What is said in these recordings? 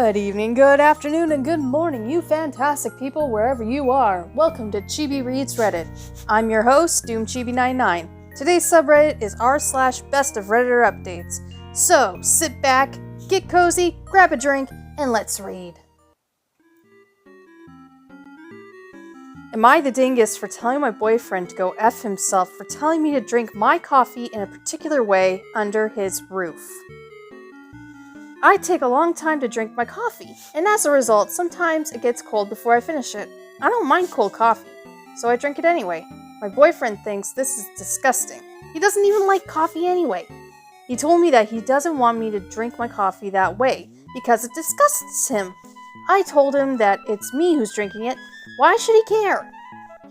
Good evening, good afternoon, and good morning, you fantastic people wherever you are. Welcome to Chibi Reads Reddit. I'm your host, DoomChibi99. Today's subreddit is r/best of Redditor Updates. So, sit back, get cozy, grab a drink, and let's read. Am I the dingus for telling my boyfriend to go F himself for telling me to drink my coffee in a particular way under his roof? I take a long time to drink my coffee, and as a result, sometimes it gets cold before I finish it. I don't mind cold coffee, so I drink it anyway. My boyfriend thinks this is disgusting. He doesn't even like coffee anyway. He told me that he doesn't want me to drink my coffee that way, because it disgusts him. I told him that it's me who's drinking it. Why should he care?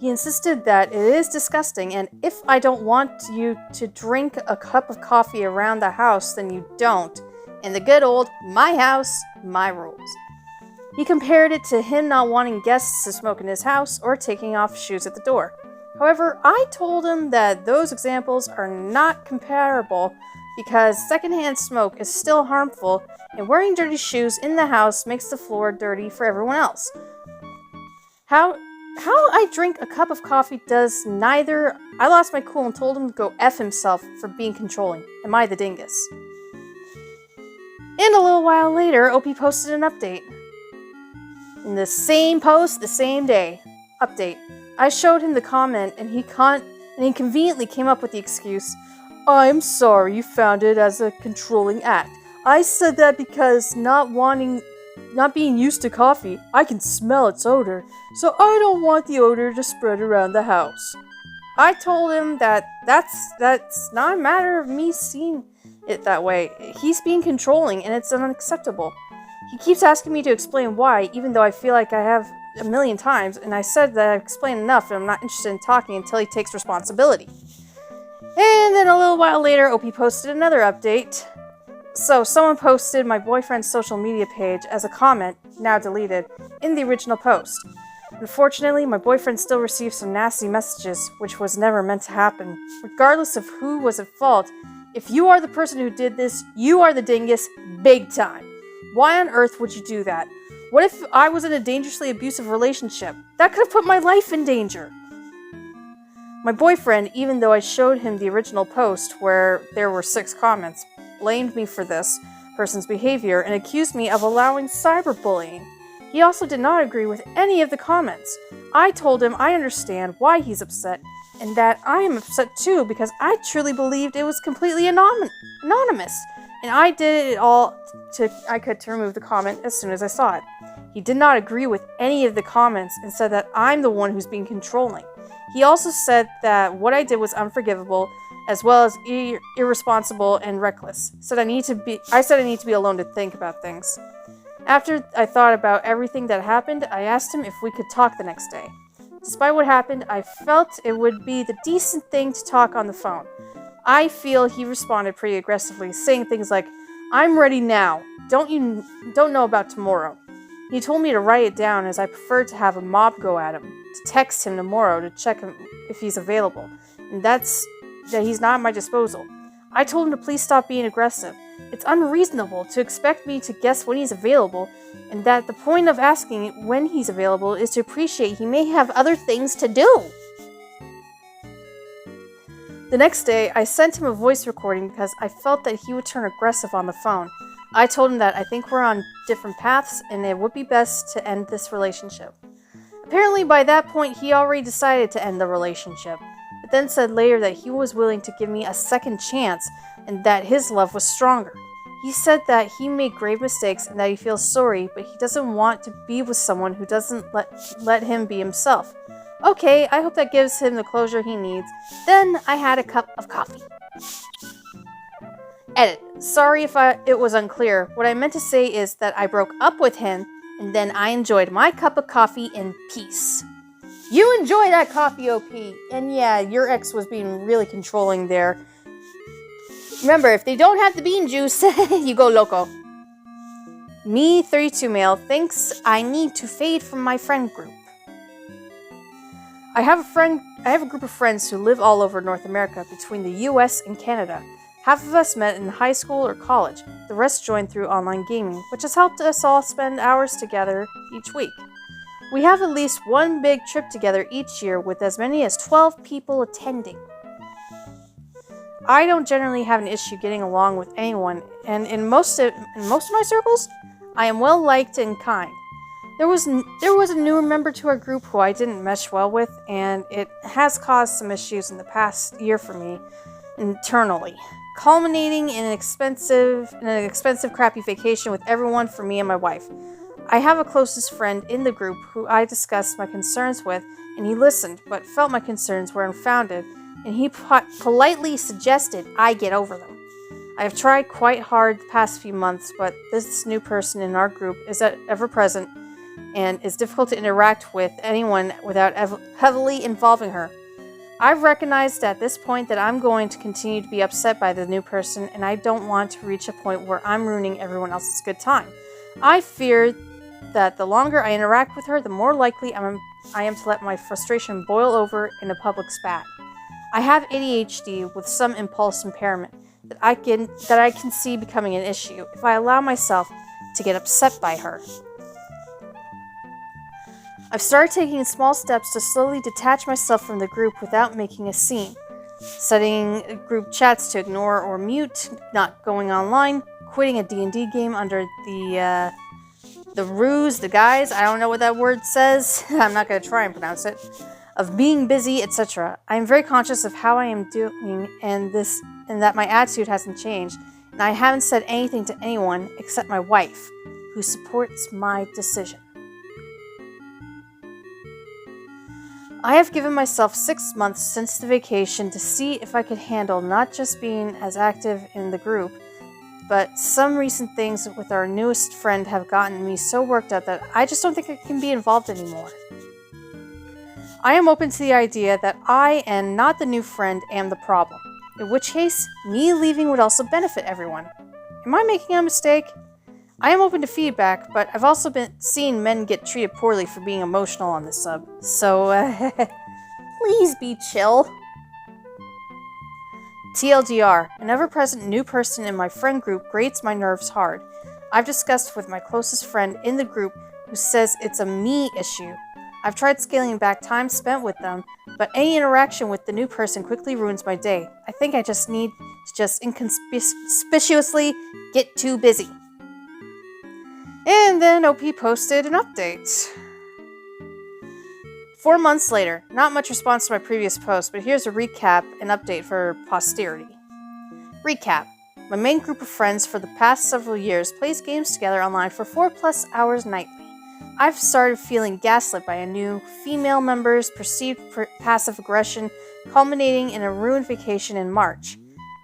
He insisted that it is disgusting, and if I don't want you to drink a cup of coffee around the house, then you don't. In the good old, my house, my rules. He compared it to him not wanting guests to smoke in his house or taking off shoes at the door. However, I told him that those examples are not comparable because secondhand smoke is still harmful and wearing dirty shoes in the house makes the floor dirty for everyone else. How I drink a cup of coffee does neither. I lost my cool and told him to go F himself for being controlling. Am I the dingus? And a little while later, OP posted an update. In the same post, the same day. Update. I showed him the comment, and he conveniently came up with the excuse, I'm sorry you found it as a controlling act. I said that because not being used to coffee, I can smell its odor, so I don't want the odor to spread around the house. I told him that that's not a matter of me seeing it that way. He's being controlling and it's unacceptable. He keeps asking me to explain why, even though I feel like I have a million times, and I said that I've explained enough and I'm not interested in talking until he takes responsibility. And then a little while later, OP posted another update. So someone posted my boyfriend's social media page as a comment, now deleted, in the original post. Unfortunately, my boyfriend still received some nasty messages, which was never meant to happen. Regardless of who was at fault, if you are the person who did this, you are the dingus, big time. Why on earth would you do that? What if I was in a dangerously abusive relationship? That could have put my life in danger. My boyfriend, even though I showed him the original post where there were 6 comments, blamed me for this person's behavior and accused me of allowing cyberbullying. He also did not agree with any of the comments. I told him I understand why he's upset, and that I am upset too because I truly believed it was completely anonymous, and I did it all I could to remove the comment as soon as I saw it. He did not agree with any of the comments and said that I'm the one who's being controlling. He also said that what I did was unforgivable, as well as irresponsible and reckless. I said I need to be alone to think about things. After I thought about everything that happened, I asked him if we could talk the next day. Despite what happened, I felt it would be the decent thing to talk on the phone. I feel he responded pretty aggressively, saying things like, I'm ready now. Don't know about tomorrow. He told me to write it down as I preferred to have a mob go at him, to text him tomorrow to check him if he's available, and that he's not at my disposal. I told him to please stop being aggressive. It's unreasonable to expect me to guess when he's available, and that the point of asking when he's available is to appreciate he may have other things to do. The next day, I sent him a voice recording because I felt that he would turn aggressive on the phone. I told him that I think we're on different paths and it would be best to end this relationship. Apparently by that point, he already decided to end the relationship, but then said later that he was willing to give me a second chance and that his love was stronger. He said that he made grave mistakes and that he feels sorry, but he doesn't want to be with someone who doesn't let him be himself. Okay, I hope that gives him the closure he needs. Then I had a cup of coffee. Edit. Sorry if it was unclear. What I meant to say is that I broke up with him and then I enjoyed my cup of coffee in peace. You enjoy that coffee, OP. And yeah, your ex was being really controlling there. Remember, if they don't have the bean juice, you go loco. Me, 32 male, thinks I need to fade from my friend group. I have a group of friends who live all over North America between the US and Canada. Half of us met in high school or college. The rest joined through online gaming, which has helped us all spend hours together each week. We have at least one big trip together each year with as many as 12 people attending. I don't generally have an issue getting along with anyone, and in most of my circles, I am well liked and kind. There was a newer member to our group who I didn't mesh well with, and it has caused some issues in the past year for me internally, culminating in an expensive crappy vacation with everyone for me and my wife. I have a closest friend in the group who I discussed my concerns with, and he listened, but felt my concerns were unfounded, and he politely suggested I get over them. I have tried quite hard the past few months, but this new person in our group is ever present and is difficult to interact with anyone without heavily involving her. I've recognized at this point that I'm going to continue to be upset by the new person, and I don't want to reach a point where I'm ruining everyone else's good time. I fear that the longer I interact with her, the more likely I am to let my frustration boil over in a public spat. I have ADHD with some impulse impairment that I can see becoming an issue if I allow myself to get upset by her. I've started taking small steps to slowly detach myself from the group without making a scene. Setting group chats to ignore or mute, not going online, quitting a D&D game under the ruse, the guise, I don't know what that word says, I'm not going to try and pronounce it, of being busy, etc. I am very conscious of how I am doing and that my attitude hasn't changed, and I haven't said anything to anyone except my wife, who supports my decision. I have given myself 6 months since the vacation to see if I could handle not just being as active in the group, but some recent things with our newest friend have gotten me so worked up that I just don't think I can be involved anymore. I am open to the idea that I and not the new friend am the problem, in which case, me leaving would also benefit everyone. Am I making a mistake? I am open to feedback, but I've also been seeing men get treated poorly for being emotional on this sub, so please be chill. TLDR, an ever-present new person in my friend group grates my nerves hard. I've discussed with my closest friend in the group who says it's a me issue. I've tried scaling back time spent with them, but any interaction with the new person quickly ruins my day. I think I just need to inconspicuously get too busy. And then OP posted an update. 4 months later, not much response to my previous post, but here's a recap and update for posterity. Recap. My main group of friends for the past several years plays games together online for 4+ hours nightly. I've started feeling gaslit by a new female member's perceived passive aggression, culminating in a ruined vacation in March.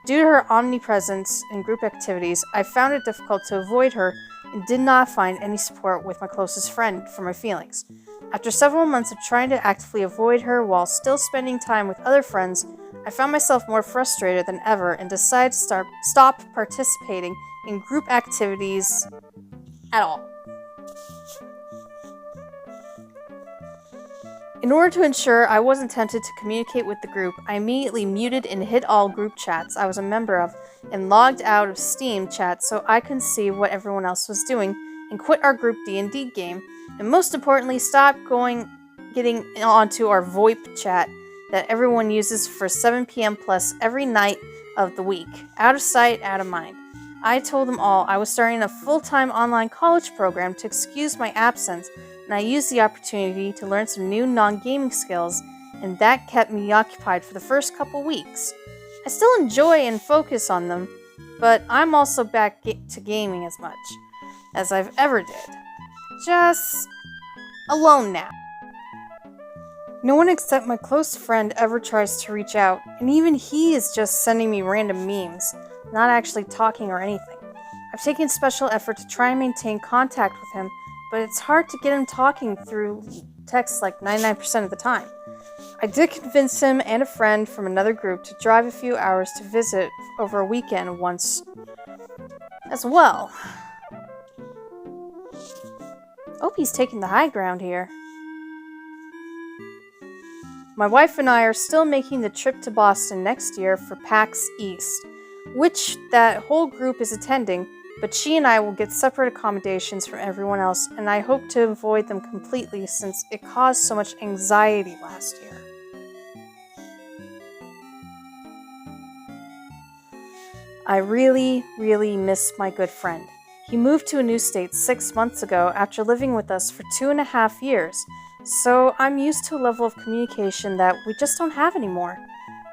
Due to her omnipresence in group activities, I found it difficult to avoid her and did not find any support with my closest friend for my feelings. After several months of trying to actively avoid her while still spending time with other friends, I found myself more frustrated than ever and decided to stop participating in group activities at all. In order to ensure I wasn't tempted to communicate with the group, I immediately muted and hid all group chats I was a member of and logged out of Steam chat so I couldn't see what everyone else was doing and quit our group D&D game, and most importantly, stopped getting onto our VoIP chat that everyone uses for 7 p.m. plus every night of the week. Out of sight, out of mind. I told them all I was starting a full-time online college program to excuse my absence, and I used the opportunity to learn some new non-gaming skills, and that kept me occupied for the first couple weeks. I still enjoy and focus on them, but I'm also back to gaming as much as I've ever did. Just alone now. No one except my close friend ever tries to reach out, and even he is just sending me random memes, not actually talking or anything. I've taken special effort to try and maintain contact with him, but it's hard to get him talking through text like 99% of the time. I did convince him and a friend from another group to drive a few hours to visit over a weekend once as well. Opie's taking the high ground here. My wife and I are still making the trip to Boston next year for PAX East. which that whole group is attending, but she and I will get separate accommodations from everyone else, and I hope to avoid them completely since it caused so much anxiety last year. I really, really miss my good friend. He moved to a new state 6 months ago after living with us for 2.5 years, so I'm used to a level of communication that we just don't have anymore.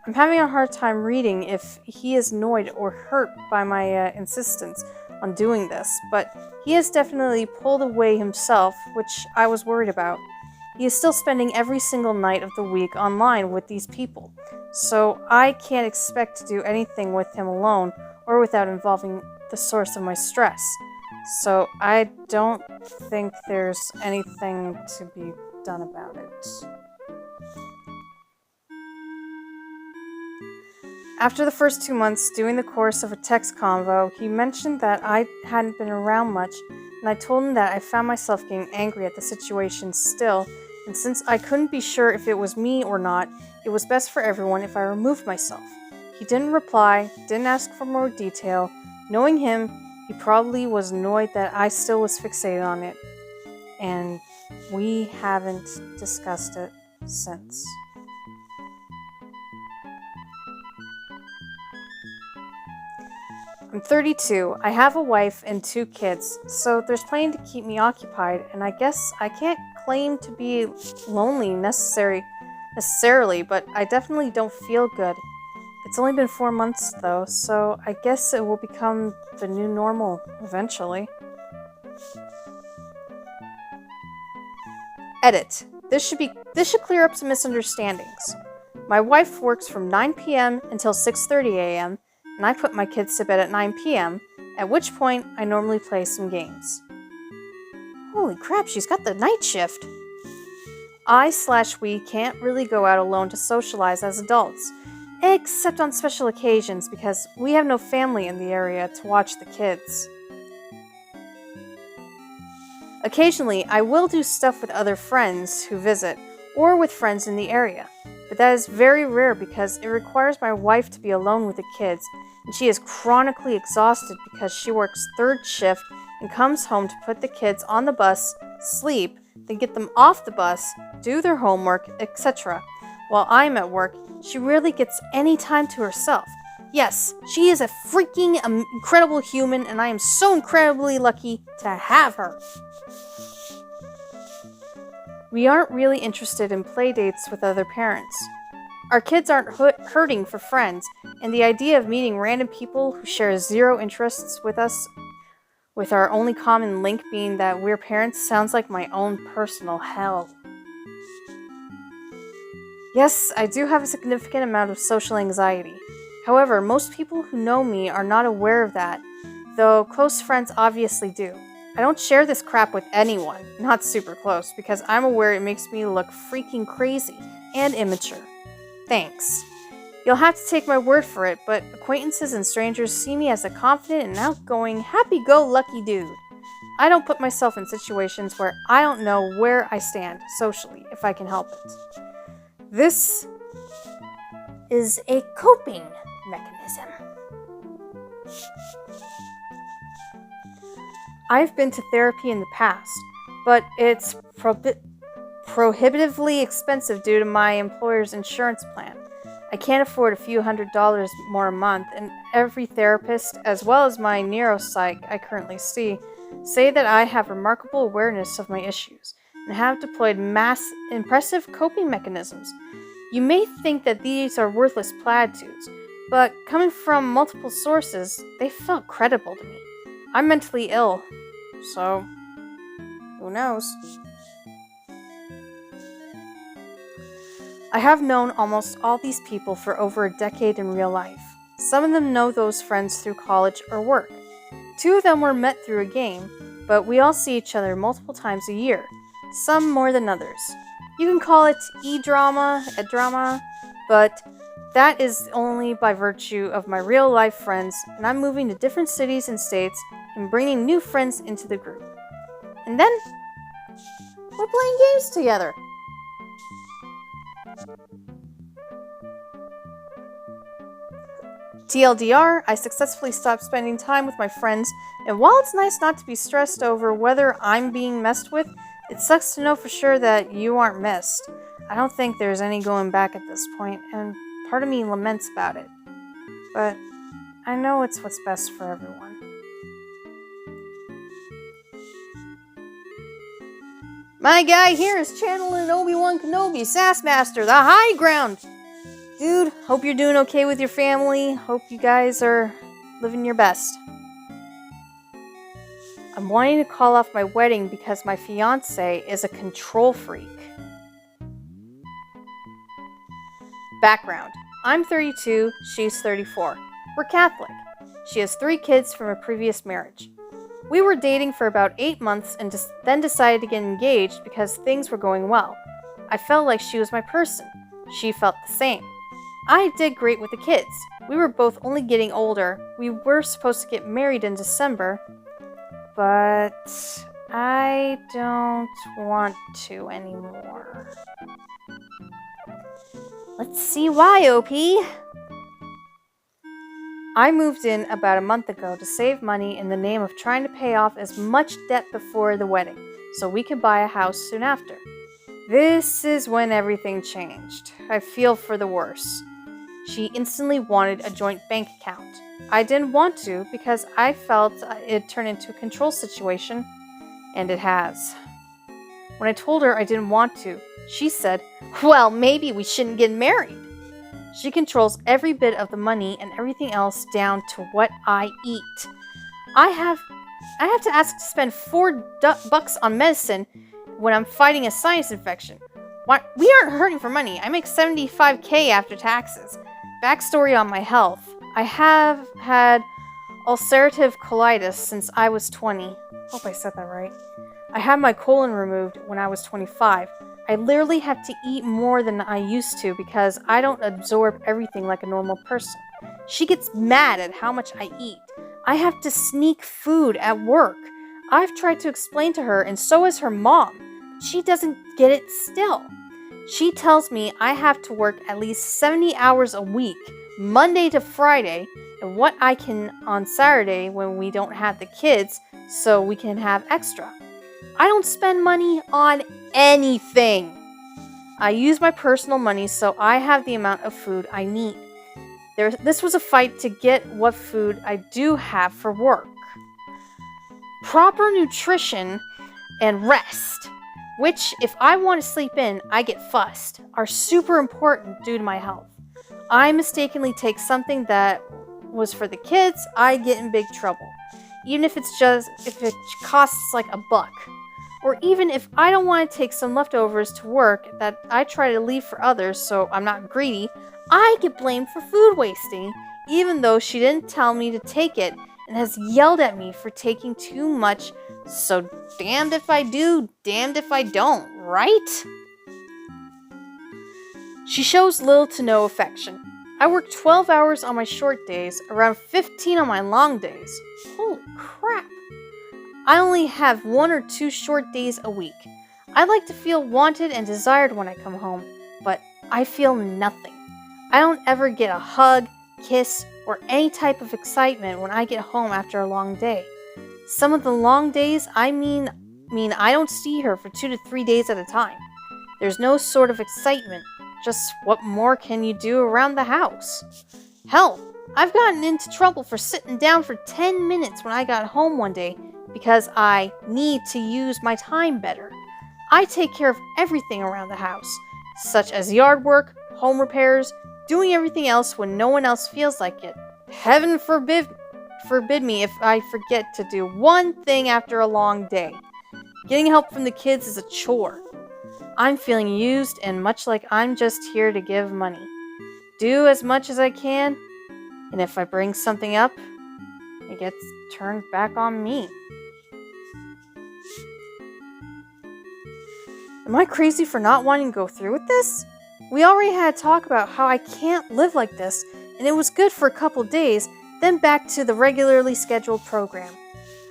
I'm having a hard time reading if he is annoyed or hurt by my insistence on doing this, but he has definitely pulled away himself, which I was worried about. He is still spending every single night of the week online with these people, so I can't expect to do anything with him alone or without involving the source of my stress. So I don't think there's anything to be done about it. After the first 2 months doing the course of a text convo, he mentioned that I hadn't been around much, and I told him that I found myself getting angry at the situation still, and since I couldn't be sure if it was me or not, it was best for everyone if I removed myself. He didn't reply, didn't ask for more detail. Knowing him, he probably was annoyed that I still was fixated on it, and we haven't discussed it since. I'm 32, I have a wife and 2 kids, so there's plenty to keep me occupied, and I guess I can't claim to be lonely necessarily, but I definitely don't feel good. It's only been 4 months though, so I guess it will become the new normal eventually. Edit. This should clear up some misunderstandings. My wife works from 9 p.m. until 6:30 a.m., and I put my kids to bed at 9 p.m., at which point I normally play some games. Holy crap, she's got the night shift! We can't really go out alone to socialize as adults, except on special occasions because we have no family in the area to watch the kids. Occasionally, I will do stuff with other friends who visit, or with friends in the area, but that is very rare because it requires my wife to be alone with the kids, and she is chronically exhausted because she works 3rd shift and comes home to put the kids on the bus, sleep, then get them off the bus, do their homework, etc. While I'm at work, she rarely gets any time to herself. Yes, she is a freaking incredible human, and I am so incredibly lucky to have her. We aren't really interested in play dates with other parents. Our kids aren't hurting for friends, and the idea of meeting random people who share 0 interests with us, with our only common link being that we're parents, sounds like my own personal hell. Yes, I do have a significant amount of social anxiety. However, most people who know me are not aware of that, though close friends obviously do. I don't share this crap with anyone, not super close, because I'm aware it makes me look freaking crazy and immature. Thanks. You'll have to take my word for it, but acquaintances and strangers see me as a confident and outgoing, happy-go-lucky dude. I don't put myself in situations where I don't know where I stand socially, if I can help it. This is a coping mechanism. I've been to therapy in the past, but it's prohibitively expensive due to my employer's insurance plan. I can't afford a few $100s more a month, and every therapist, as well as my neuropsych I currently see, say that I have remarkable awareness of my issues and have deployed impressive coping mechanisms. You may think that these are worthless platitudes, but coming from multiple sources, they felt credible to me. I'm mentally ill, so who knows? I have known almost all these people for over a decade in real life. Some of them know those friends through college or work. 2 of them were met through a game, but we all see each other multiple times a year, some more than others. You can call it e-drama, ed-drama, but that is only by virtue of my real-life friends, and I'm moving to different cities and states and bringing new friends into the group. And then, we're playing games together. TLDR, I successfully stopped spending time with my friends, and while it's nice not to be stressed over whether I'm being messed with, it sucks to know for sure that you aren't missed. I don't think there's any going back at this point, and part of me laments about it. But I know it's what's best for everyone. My guy here is channeling Obi-Wan Kenobi, Sassmaster, the high ground. Dude, hope you're doing okay with your family. Hope you guys are living your best. I'm wanting to call off my wedding because my fiancé is a control freak. Background. I'm 32, she's 34. We're Catholic. She has 3 kids from a previous marriage. We were dating for about 8 months and then decided to get engaged because things were going well. I felt like she was my person. She felt the same. I did great with the kids. We were both only getting older. We were supposed to get married in December, but I don't want to anymore. Let's see why, OP. I moved in about a month ago to save money in the name of trying to pay off as much debt before the wedding, so we could buy a house soon after. This is when everything changed. I feel for the worse. She instantly wanted a joint bank account. I didn't want to because I felt it'd turn into a control situation, and it has. When I told her I didn't want to, she said, "Well, maybe we shouldn't get married." She controls every bit of the money and everything else down to what I eat. I have to ask to spend $4 on medicine when I'm fighting a sinus infection. Why? We aren't hurting for money. I make $75,000 after taxes. Backstory on my health. I have had ulcerative colitis since I was 20. Hope I said that right. I had my colon removed when I was 25. I literally have to eat more than I used to because I don't absorb everything like a normal person. She gets mad at how much I eat. I have to sneak food at work. I've tried to explain to her, and so has her mom. She doesn't get it still. She tells me I have to work at least 70 hours a week, Monday to Friday, and what I can on Saturday when we don't have the kids, so we can have extra. I don't spend money on anything. I use my personal money so I have the amount of food I need. This was a fight to get what food I do have for work. Proper nutrition and rest, which if I want to sleep in, I get fussed, are super important due to my health. I mistakenly take something that was for the kids, I get in big trouble. Even if it costs like $1. Or even if I don't want to take some leftovers to work that I try to leave for others so I'm not greedy, I get blamed for food wasting, even though she didn't tell me to take it and has yelled at me for taking too much, so damned if I do, damned if I don't, right? She shows little to no affection. I work 12 hours on my short days, around 15 on my long days. Holy crap! I only have 1 or 2 short days a week. I like to feel wanted and desired when I come home, but I feel nothing. I don't ever get a hug, kiss, or any type of excitement when I get home after a long day. Some of the long days, I mean I don't see her for 2 to 3 days at a time. There's no sort of excitement, just what more can you do around the house? Hell, I've gotten into trouble for sitting down for 10 minutes when I got home one day because I need to use my time better. I take care of everything around the house, such as yard work, home repairs, doing everything else when no one else feels like it. Heaven forbid me if I forget to do one thing after a long day. Getting help from the kids is a chore. I'm feeling used, and much like I'm just here to give money. Do as much as I can, and if I bring something up, it gets turned back on me. Am I crazy for not wanting to go through with this? We already had a talk about how I can't live like this, and it was good for a couple days, then back to the regularly scheduled program.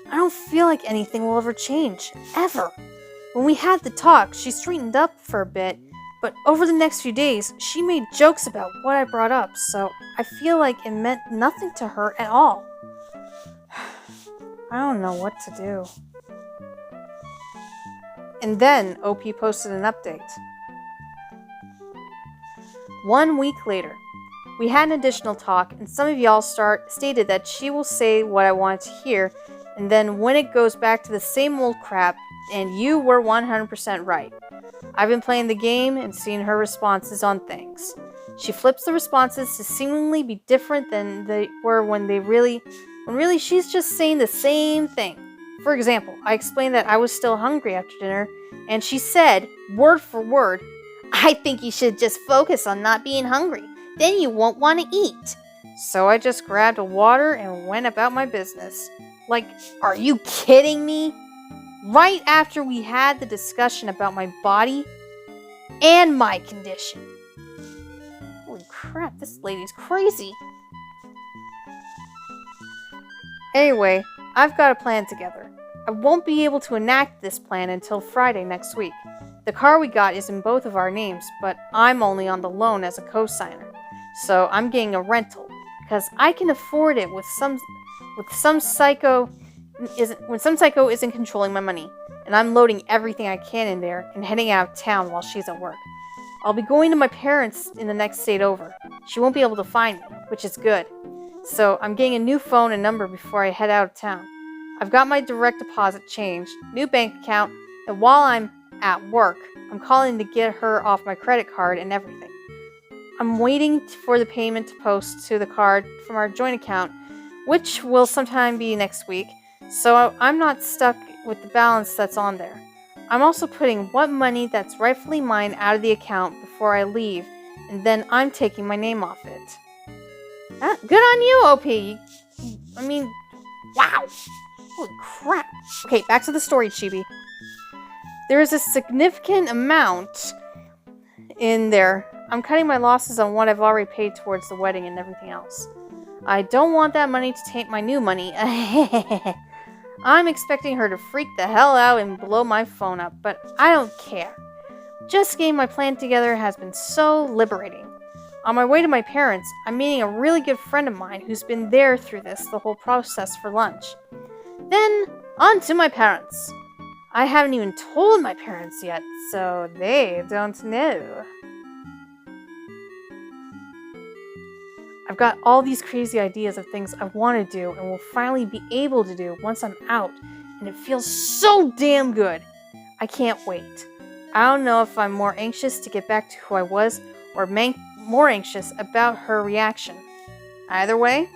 I don't feel like anything will ever change, ever. When we had the talk, she straightened up for a bit, But over the next few days, she made jokes about what I brought up, so I feel like it meant nothing to her at all. I don't know what to do. And then OP posted an update. 1 week later, we had an additional talk, and some of y'all stated that she will say what I wanted to hear, and then when it goes back to the same old crap, and you were 100% right. I've been playing the game and seeing her responses on things. She flips the responses to seemingly be different than they were when really she's just saying the same thing. For example, I explained that I was still hungry after dinner, and she said, word for word, "I think you should just focus on not being hungry. Then you won't want to eat." So I just grabbed a water and went about my business. Like, are you kidding me? Right after we had the discussion about my body and my condition. Holy crap, this lady's crazy. Anyway, I've got a plan together. I won't be able to enact this plan until Friday next week. The car we got is in both of our names, but I'm only on the loan as a co-signer. So I'm getting a rental, because I can afford it when some psycho isn't controlling my money, and I'm loading everything I can in there and heading out of town while she's at work. I'll be going to my parents in the next state over. She won't be able to find me, which is good. So I'm getting a new phone and number before I head out of town. I've got my direct deposit changed, new bank account, and while I'm at work, I'm calling to get her off my credit card and everything. I'm waiting for the payment to post to the card from our joint account, which will sometime be next week, so I'm not stuck with the balance that's on there. I'm also putting what money that's rightfully mine out of the account before I leave, and then I'm taking my name off it. Good on you, OP. I mean, wow. Holy crap. Okay, back to the story, Chibi. There is a significant amount in there. I'm cutting my losses on what I've already paid towards the wedding and everything else. I don't want that money to taint my new money. I'm expecting her to freak the hell out and blow my phone up, but I don't care. Just getting my plan together has been so liberating. On my way to my parents, I'm meeting a really good friend of mine who's been there through the whole process for lunch. Then, on to my parents. I haven't even told my parents yet, so they don't know. I've got all these crazy ideas of things I want to do and will finally be able to do once I'm out, and it feels so damn good. I can't wait. I don't know if I'm more anxious to get back to who I was or more anxious about her reaction. Either way,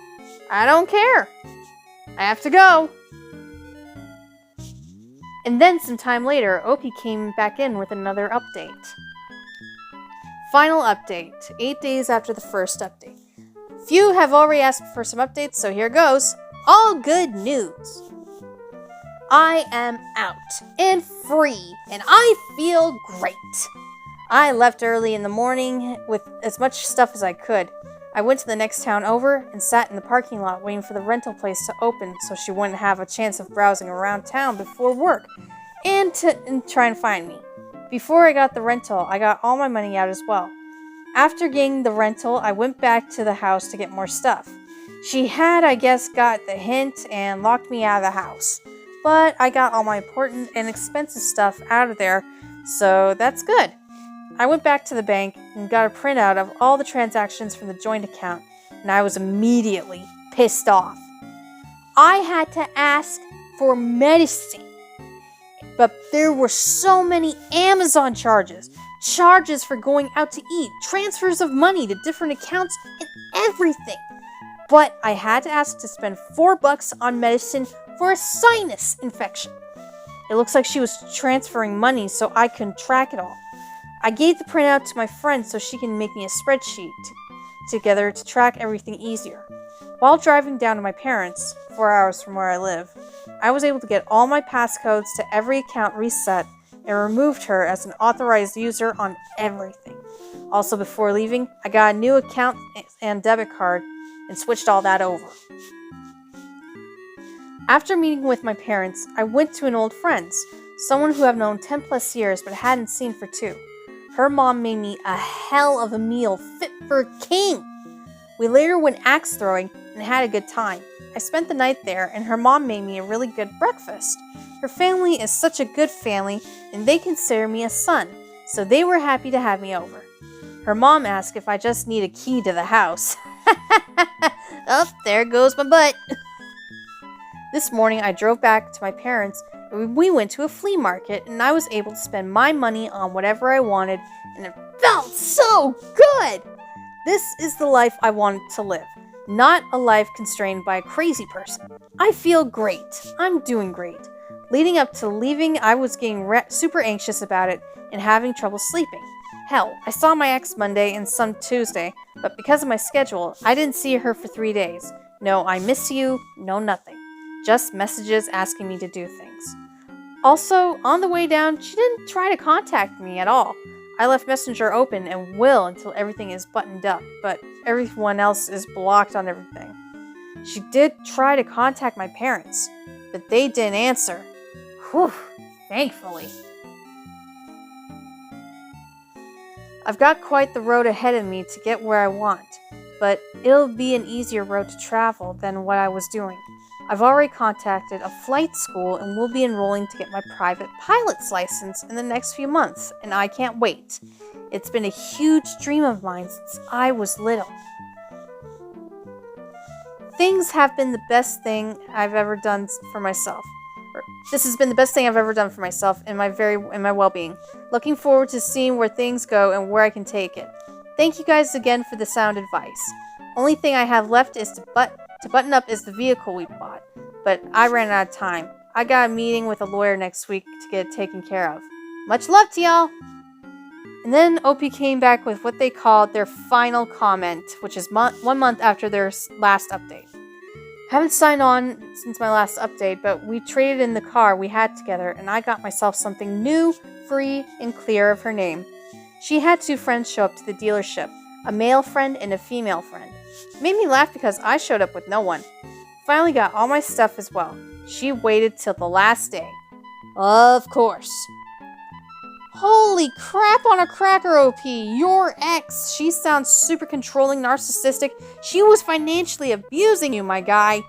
I don't care. I have to go. And then some time later, Opie came back in with another update. Final update, 8 days after the first update. Few have already asked for some updates, so here goes. All good news. I am out and free, and I feel great. I left early in the morning with as much stuff as I could. I went to the next town over and sat in the parking lot waiting for the rental place to open so she wouldn't have a chance of browsing around town before work and try and find me. Before I got the rental, I got all my money out as well. After getting the rental, I went back to the house to get more stuff. She had, I guess, got the hint and locked me out of the house. But I got all my important and expensive stuff out of there, so that's good. I went back to the bank and got a printout of all the transactions from the joint account, and I was immediately pissed off. I had to ask for medicine, but there were so many Amazon charges for going out to eat, transfers of money to different accounts, and everything. But I had to ask to spend $4 on medicine for a sinus infection. It looks like she was transferring money so I couldn't track it all. I gave the printout to my friend so she can make me a spreadsheet together to track everything easier. While driving down to my parents', 4 hours from where I live, I was able to get all my passcodes to every account reset and removed her as an authorized user on everything. Also, before leaving, I got a new account and debit card and switched all that over. After meeting with my parents, I went to an old friend's, someone who I've known 10 plus years but hadn't seen for 2. Her mom made me a hell of a meal fit for a king. We later went axe throwing and had a good time. I spent the night there and her mom made me a really good breakfast. Her family is such a good family and they consider me a son, so they were happy to have me over. Her mom asked if I just need a key to the house. Oh, there goes my butt. This morning I drove back to my parents and we went to a flea market and I was able to spend my money on whatever I wanted and it felt so good! This is the life I wanted to live, not a life constrained by a crazy person. I feel great. I'm doing great. Leading up to leaving, I was getting super anxious about it and having trouble sleeping. Hell, I saw my ex Monday and some Tuesday, but because of my schedule, I didn't see her for 3 days. No, I miss you, no nothing. Just messages asking me to do things. Also, on the way down, she didn't try to contact me at all. I left Messenger open and will until everything is buttoned up, but everyone else is blocked on everything. She did try to contact my parents, but they didn't answer. Whew, thankfully. I've got quite the road ahead of me to get where I want, but it'll be an easier road to travel than what I was doing. I've already contacted a flight school and will be enrolling to get my private pilot's license in the next few months, and I can't wait. It's been a huge dream of mine since I was little. Things have been the best thing I've ever done for myself. This has been the best thing I've ever done for myself and my well-being. Looking forward to seeing where things go and where I can take it. Thank you guys again for the sound advice. Only thing I have left is to button up is the vehicle we bought, but I ran out of time. I got a meeting with a lawyer next week to get it taken care of. Much love to y'all! And then OP came back with what they called their final comment, which is 1 month after their last update. I haven't signed on since my last update, but we traded in the car we had together and I got myself something new, free, and clear of her name. She had 2 friends show up to the dealership, a male friend and a female friend. It made me laugh because I showed up with no one. Finally got all my stuff as well. She waited till the last day. Of course. Holy crap on a cracker, OP. Your ex. She sounds super controlling, narcissistic. She was financially abusing you, my guy.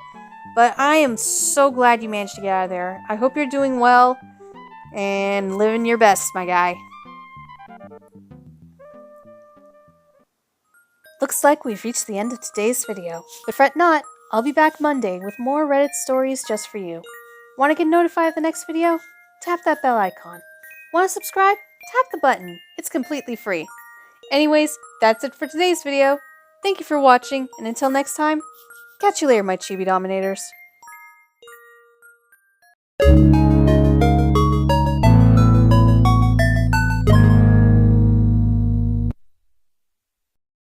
But I am so glad you managed to get out of there. I hope you're doing well and living your best, my guy. Looks like we've reached the end of today's video. But fret not, I'll be back Monday with more Reddit stories just for you. Want to get notified of the next video? Tap that bell icon. Want to subscribe? Tap the button. It's completely free. Anyways, that's it for today's video. Thank you for watching, and until next time, catch you later, my Chibi Dominators.